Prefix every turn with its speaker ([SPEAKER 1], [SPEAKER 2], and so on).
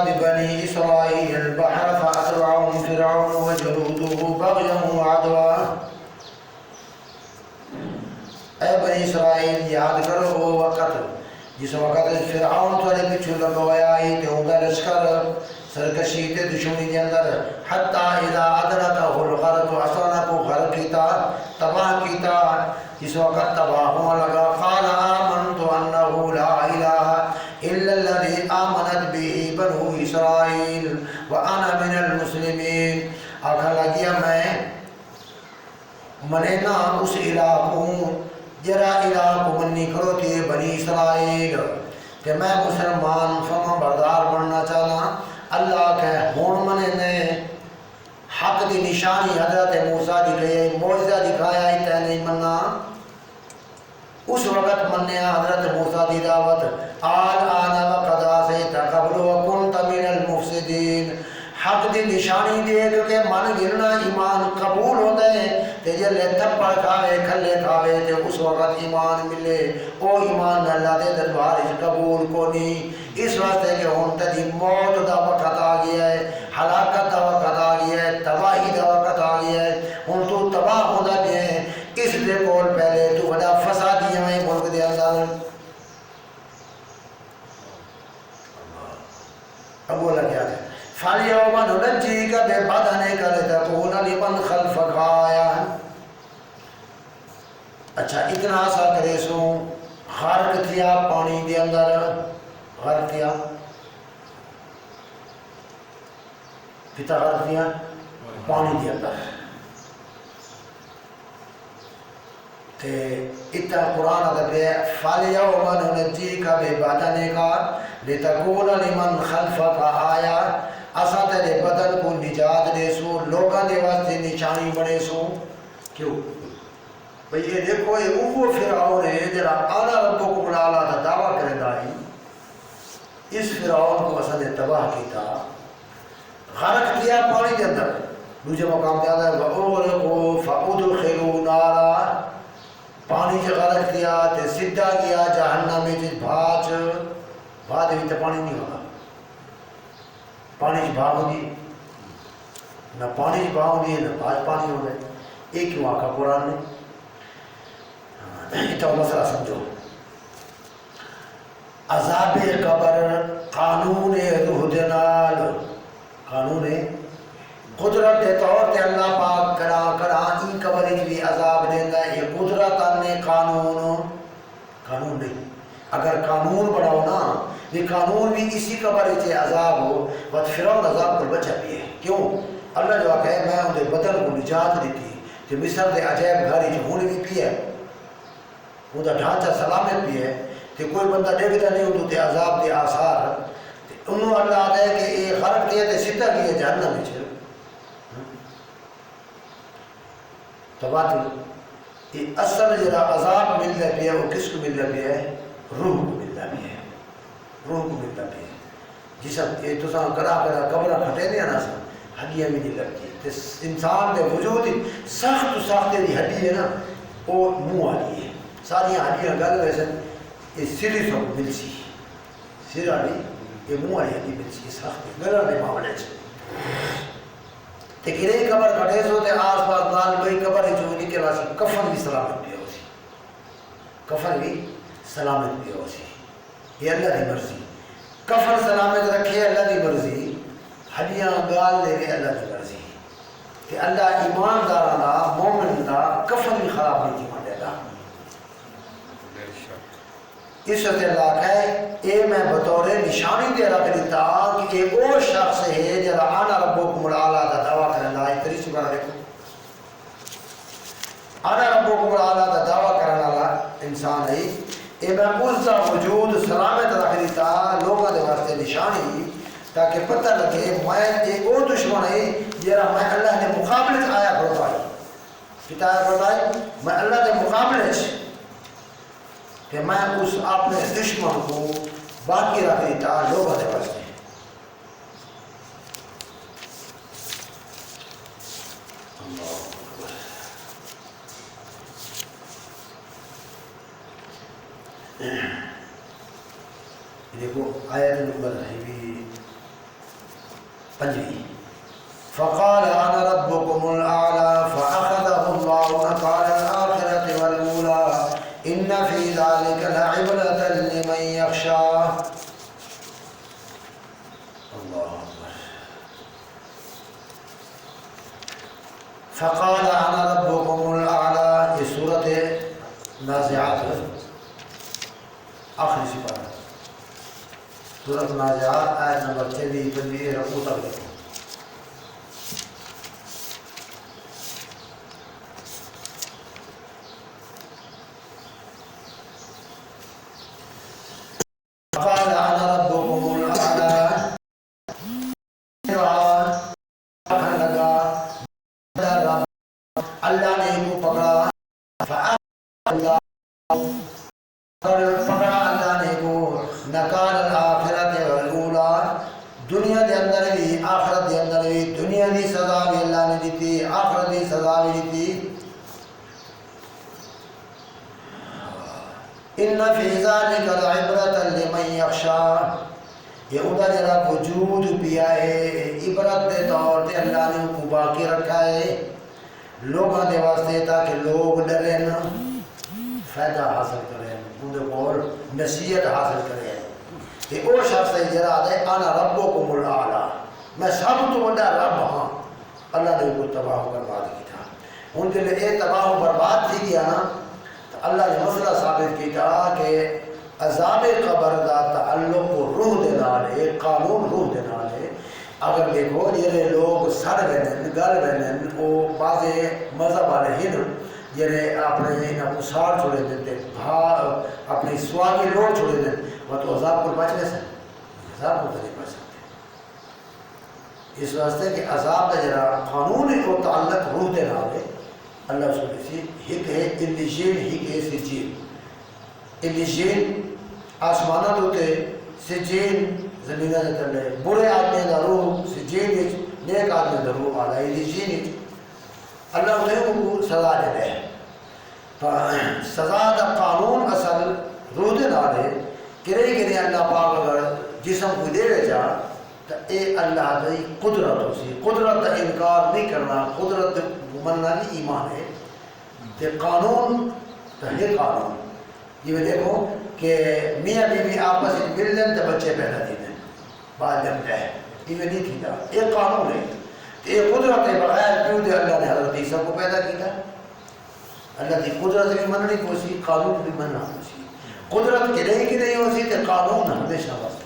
[SPEAKER 1] ببني إسرائيل البحر فأتبعهم فرعون وجنوده بغيا وعدوا. اے بنی اسرائیل یاد کرو وہ وقت جس وقت فرعون تھوڑے پچھو لگوایا ہی تے ہوں گا لشکر سرکشی تے دشمنی کے اندر حتی اذا ادرکہ الغرق اصلا کو غرق کیتا تباہ کیتا. اس وقت تباہ ہوں لگا قال آمنت انہو لا الہ الا الذي آمنت به بنو اسرائیل وانا من المسلمین. آکھا لگیا میں نا اس الہ ہوں جرا الہ کو منی کرو تے بنی اسرائیل کہ میں مسلمان فرما بردار بننا چاہنا. اللہ کہ ہون منے نے حق دی نشانی حضرت موسیٰ دی کہے معجزہ دکھایا ہی تے نہیں مننا. اس وقت منیا حضرت موسیٰ دی دعوت آل آنا وقد آسیت قبل وکنت من المفسدین. حق دی نشانی دے کہ من گرنا ایمان قبول ہو دے تے جلے تھپڑ کھاوے کھلے کھاوے تے اس وقت ایمان ملے. او ایمان اللہ دے دربار قبول کو نہیں. اس واسطے کہ ہن تے موت دا وقت آ گیا ہے, ہلاکت دا وقت آ گیا ہے, تباہی دا وقت آ گیا ہے. ہن تو تباہ ہوندا پیا ہے. اس دے کول پہلے تو بڑا فسادی ہے ملک دے اندر. اب بولا کیا ہے فَالْيَوْمَ نُنَجِّيكَ بِبَدَنِكَ لِتَكُونَ لِمَنْ خَلْفَكَ آیَةً. اچھا اتنا سا کرے سو غرق کیا پانی دے اندر, غرق کیا پتا غرق کیا پانی دے اندر. تے اتنا قرآن ادب ہے فَالْيَوْمَ نُنَجِّيكَ بِبَدَنِكَ لِتَكُونَ لِمَنْ خَلْفَكَ آیَةً. اساں تیرے بدن کو نجات دے سو لوگاں دے واسطے نشانی بنے سو. کیوں بھئی یہ دیکھو یہ وہ فرعون ہے جرا انا ربکم الاعلی دا دعویٰ کردا ہے. اس فرعون کو اساں نے تباہ کیتا, غرق کیا پانی دے اندر. دوسرے مقام پہ آتا ہے وَأُغْرِقُوا فَأُدْخِلُوا نَارًا. پانی سے غرق کیا تے سدھا کیا جہنم میں بھاچ بھا دے تو پانی نہیں ہوگا. پانی سے بھا ہوگی نہ پانی سے بھا ہوگی نہ بھاچ پانی ہوگا. ایک کیوں آقا قرآن نے اتنا مسئلہ سمجھو. عذاب قبر قانون روح دنال, قانون قدرت دے طور تے اللہ پاک کرا این قبر بھی عذاب دینا ہے. یہ قدرت نے قانون نہیں. اگر قانون بناؤ نا یہ قانون بھی اسی قبر سے عذاب ہو بس فرعون عذاب کو بچا بھی ہے. کیوں اللہ جو آکھے میں انہیں بدن کو نجات دیتی کہ مصر دے عجائب گھاری جو ہون بھی پی ہے وہ دا ڈھانچہ سلامت بھی ہے کہ کوئی بندہ دیکھتا نہیں ہوتا تے عذاب دے آثار. انہوں اللہ آتا ہے کہ یہ غرق کیا تے سدھا کیا جہنم میں چھے. تو بات یہ اصل جرا عذاب ملتا پیا وہ کس کو ملتا پیا ہے؟ روح کو ملتا پیا ہے. روح کو ملتا پیا ہے. جسم یہ تو ساں کرا قبرہ کھٹے دیا نا ساں ہڈیاں بھی نہیں لگتی. انسان دے وجود سخت دی ہڈی ہے نا وہ منہ والی ہے. ساری ہڈیاں گل ویسے یہ سری سب ملسی سر والی یہ منہ والی ہڈی ملسی سخت گلہ دے معاملے سے. تے گرے قبر کھٹے سو تے آس پاس نال کوئی قبر جو نکل آسی کفن بھی سلامت بھی ہو سی. کفن بھی سلامت بھی ہو سی. یہ اللہ دی مرضی. کفن سلامت رکھے اللہ دی مرضی, ہڈیاں گال لے گئے اللہ دی مرضی. کہ اللہ ایماندار دا مومن دا کفن بھی خراب نہیں کی مانڈے دا. اس وقت اللہ کہے اے میں بطور نشانی دے رکھ دیتا کہ اے وہ شخص ہے جب آنا ربکم الاعلی دا دعویٰ کرنا ہے. تری سبحانہ دیکھو آنا ربکم الاعلی دا دعویٰ کرنا انسان ہے. اے میں اس دا وجود سلامت رکھ دیتا لوگوں دے واسطے نشانی تاکہ پتہ لگے میں ایک اور دشمن ہے جرا میں اللہ نے مقابلت آیا کرتا ہے. کتاب کرتا ہے میں اللہ دے مقابلت کہ میں اس اپنے دشمن کو باقی رکھ دیتا لوگوں دے واسطے. دیکھو آیت نمبر ہے بھی پنجویں فقال انا ربكم الاعلى فاخذه الله نكال الاخره والاولى ان في ذلك لعبرة لمن يخشى. اللہ اکبر. فقال انا ربكم الاعلى، یہ سورۃ نازعات آخری سپارہ، سورۃ نازعات آیت نمبر 24 رکوع تک دیکھو. قال انا ربكم الاعلى اللہ نے کو پکڑا، پکڑا اللہ نے کو نکال الاخرت والاولى، دنیا دے اندر بھی آخرت دے اندر بھی، دنیا دی سزا بھی اللہ نے دیتی، آخرت دی سزا بھی دیتی. ان فی ذلک لعبرۃ لمن یخشی، یہ ادھر جرا وجود پیا ہے عبرت دے طور تے اللہ نے کو باقی رکھا ہے لوگوں دے واسطے تاکہ لوگ ڈریں، فائدہ حاصل کریں، ان کو نصیحت حاصل کریں. کہ وہ شخص ہے جرا دے انا ربکم الاعلی، میں سب تو بڑا رب ہاں. اللہ نے کو تباہ و برباد کیا، ان کے لیے یہ تباہ و برباد تھی گیا نا. اللہ نے مسئلہ ثابت کیا کہ عذاب قبر دا تعلق روح دے نال ہے، قانون روح دے نال ہے. اگر دیکھو یہ لوگ سڑ وینن گل وینن وہ بعض مذہب والے ہیں جڑے اپنے انہاں کو ساڑ چھوڑے دیتے اپنی سواگی لوڑ چھوڑے دیتے، وہ تو عذاب کو بچ نہیں سکتے، عذاب کو نہیں بچ سکتے. اس واسطے کہ عذاب کا جڑا قانون ہے وہ تعلق روح دے نال ہے. اللہ سبحانہ سی ایک ہے الیجین، ایک ہے سجین. الیجین آسمانہ دوتے، سجین زمینہ دے تلے. برے آدمی دا روح سجین وچ، نیک آدمی دا روح آدھا الیجین وچ. اللہ انہیں کو سزا دے دے. سزا دا قانون اصل روح دے نال ہے. کرے کرے اللہ پاک اگر جسم کو دے رہے جا تو اے اللہ دی قدرت ہو سی. قدرت دا انکار نہیں کرنا، قدرت مننا بھی ایمان ہے. تے قانون تو ہے قانون. یہ دیکھو کہ میاں بیوی آپس میں مل لیں تو بچے پیدا دی دیں بعد جب ہے، یہ نہیں کیتا. ایک قانون ہے، یہ قدرت ہے. بغیر کیوں دے اللہ نے حضرت عیسیٰ کو پیدا کیتا. اللہ کی قدرت بھی مننی کو سی، قانون بھی مننا کو سی. قدرت کی نہیں ہو سی تو قانون ہمیشہ واسطہ